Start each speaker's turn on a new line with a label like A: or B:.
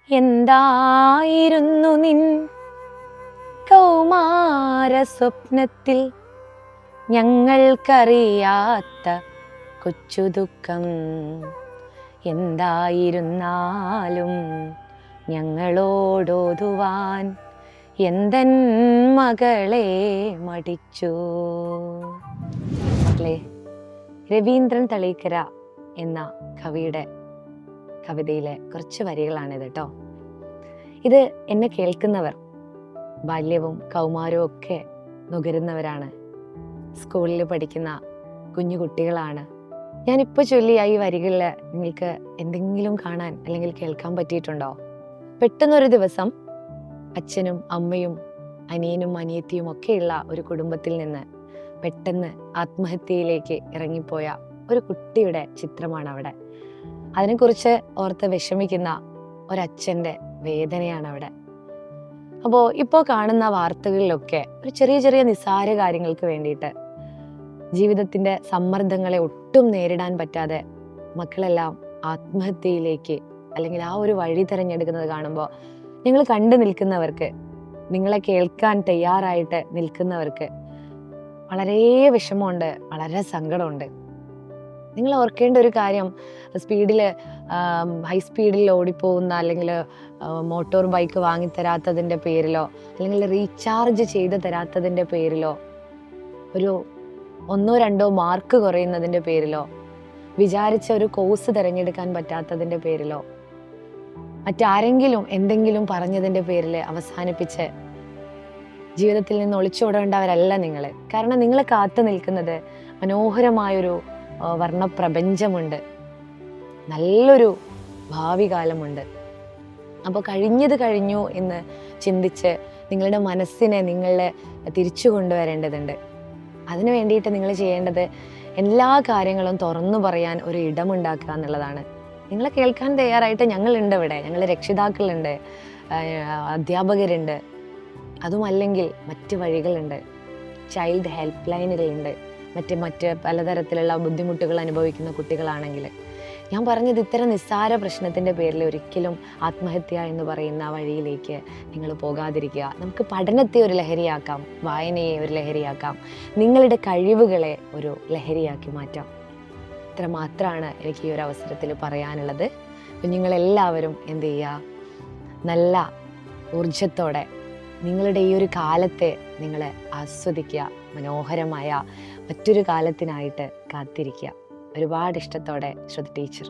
A: എന്തായിരുന്നു നിൻ കൗമാര സ്വപ്നത്തിൽ ഞങ്ങൾക്കറിയാത്ത കൊച്ചു ദുഃഖം? എന്തായിരുന്നാലും ഞങ്ങളോടോതുവാൻ എന്തൻ മകളെ മടിച്ചു. മക്കളെ, രവീന്ദ്രൻ തളീക്കര എന്ന കവിയുടെ കവിതയിലെ കുറച്ച് വരികളാണിത് കേട്ടോ. ഇത് എന്നെ കേൾക്കുന്നവർ ബാല്യവും കൗമാരവും ഒക്കെ നുകരുന്നവരാണ്, സ്കൂളിൽ പഠിക്കുന്ന കുഞ്ഞു കുട്ടികളാണ്. ഞാനിപ്പോൾ ചൊല്ലിയ ഈ വരികളിൽ നിങ്ങൾക്ക് എന്തെങ്കിലും കാണാൻ അല്ലെങ്കിൽ കേൾക്കാൻ പറ്റിയിട്ടുണ്ടോ? പെട്ടെന്നൊരു ദിവസം അച്ഛനും അമ്മയും അനിയനും അനിയത്തിയും ഒക്കെയുള്ള ഒരു കുടുംബത്തിൽ നിന്ന് പെട്ടെന്ന് ആത്മഹത്യയിലേക്ക് ഇറങ്ങിപ്പോയ ഒരു കുട്ടിയുടെ ചിത്രമാണ് അവിടെ. അതിനെക്കുറിച്ച് ഓർത്ത് വിഷമിക്കുന്ന ഒരച്ഛൻ്റെ വേദനയാണ് അവിടെ. അപ്പോൾ ഇപ്പോൾ കാണുന്ന വാർത്തകളിലൊക്കെ ഒരു ചെറിയ ചെറിയ നിസ്സാര കാര്യങ്ങൾക്ക് വേണ്ടിയിട്ട് ജീവിതത്തിൻ്റെ സമ്മർദ്ദങ്ങളെ ഒട്ടും നേരിടാൻ പറ്റാതെ മക്കളെല്ലാം ആത്മഹത്യയിലേക്ക് അല്ലെങ്കിൽ ആ ഒരു വഴി തിരഞ്ഞെടുക്കുന്നത് കാണുമ്പോൾ നിങ്ങൾ കണ്ടു നിൽക്കുന്നവർക്ക്, നിങ്ങളെ കേൾക്കാൻ തയ്യാറായിട്ട് നിൽക്കുന്നവർക്ക് വളരെ വിഷമമുണ്ട്, വളരെ സങ്കടമുണ്ട്. നിങ്ങൾ ഓർക്കേണ്ട ഒരു കാര്യം, ഹൈ സ്പീഡിൽ ഓടിപ്പോകുന്ന അല്ലെങ്കിൽ മോട്ടോർ ബൈക്ക് വാങ്ങിത്തരാത്തതിൻ്റെ പേരിലോ അല്ലെങ്കിൽ റീചാർജ് ചെയ്ത് തരാത്തതിൻ്റെ പേരിലോ, ഒരു 1-2 മാർക്ക് കുറയുന്നതിൻ്റെ പേരിലോ, വിചാരിച്ച ഒരു കോഴ്സ് തിരഞ്ഞെടുക്കാൻ പറ്റാത്തതിൻ്റെ പേരിലോ, മറ്റാരെങ്കിലും എന്തെങ്കിലും പറഞ്ഞതിൻ്റെ പേരിൽ അവസാനിപ്പിച്ച് ജീവിതത്തിൽ നിന്ന് ഒളിച്ചോടേണ്ടവരല്ല നിങ്ങൾ. കാരണം നിങ്ങളെ കാത്തു നിൽക്കുന്നത് മനോഹരമായൊരു വർണ്ണപ്രപഞ്ചമുണ്ട്, നല്ലൊരു ഭാവി കാലമുണ്ട്. അപ്പോൾ കഴിഞ്ഞത് കഴിഞ്ഞു എന്ന് ചിന്തിച്ച് നിങ്ങളുടെ മനസ്സിനെ നിങ്ങളെ തിരിച്ചു കൊണ്ടുവരേണ്ടതുണ്ട്. അതിനു വേണ്ടിയിട്ട് നിങ്ങൾ ചെയ്യേണ്ടത് എല്ലാ കാര്യങ്ങളും തുറന്നു പറയാൻ ഒരു ഇടമുണ്ടാക്കുക എന്നുള്ളതാണ്. നിങ്ങളെ കേൾക്കാൻ തയ്യാറായിട്ട് ഞങ്ങളുണ്ട് ഇവിടെ. ഞങ്ങൾ രക്ഷിതാക്കളുണ്ട്, അധ്യാപകരുണ്ട്. അതുമല്ലെങ്കിൽ മറ്റ് വഴികളുണ്ട്. ചൈൽഡ് ഹെൽപ്പ് ലൈനുകളുണ്ട്. മറ്റ് പലതരത്തിലുള്ള ബുദ്ധിമുട്ടുകൾ അനുഭവിക്കുന്ന കുട്ടികളാണെങ്കിൽ ഞാൻ പറഞ്ഞത്, ഇത്തരം നിസ്സാര പ്രശ്നത്തിൻ്റെ പേരിൽ ഒരിക്കലും ആത്മഹത്യ എന്ന് പറയുന്ന വഴിയിലേക്ക് നിങ്ങൾ പോകാതിരിക്കുക. നമുക്ക് പഠനത്തെ ഒരു ലഹരിയാക്കാം, വായനയെ ഒരു ലഹരിയാക്കാം, നിങ്ങളുടെ കഴിവുകളെ ഒരു ലഹരിയാക്കി മാറ്റാം. ഇത്ര മാത്രമാണ് എനിക്ക് ഈ ഒരു അവസരത്തിൽ പറയാനുള്ളത്. കുഞ്ഞുങ്ങളെല്ലാവരും എന്ത് ചെയ്യുക, നല്ല ഊർജത്തോടെ നിങ്ങളുടെ ഈ ഒരു കാലത്തെ നിങ്ങൾ ആസ്വദിക്കുക. മനോഹരമായ മറ്റൊരു കാലത്തിനായിട്ട് കാത്തിരിക്കുക. ഒരുപാട് ഇഷ്ടത്തോടെ ശ്രുതി ടീച്ചർ.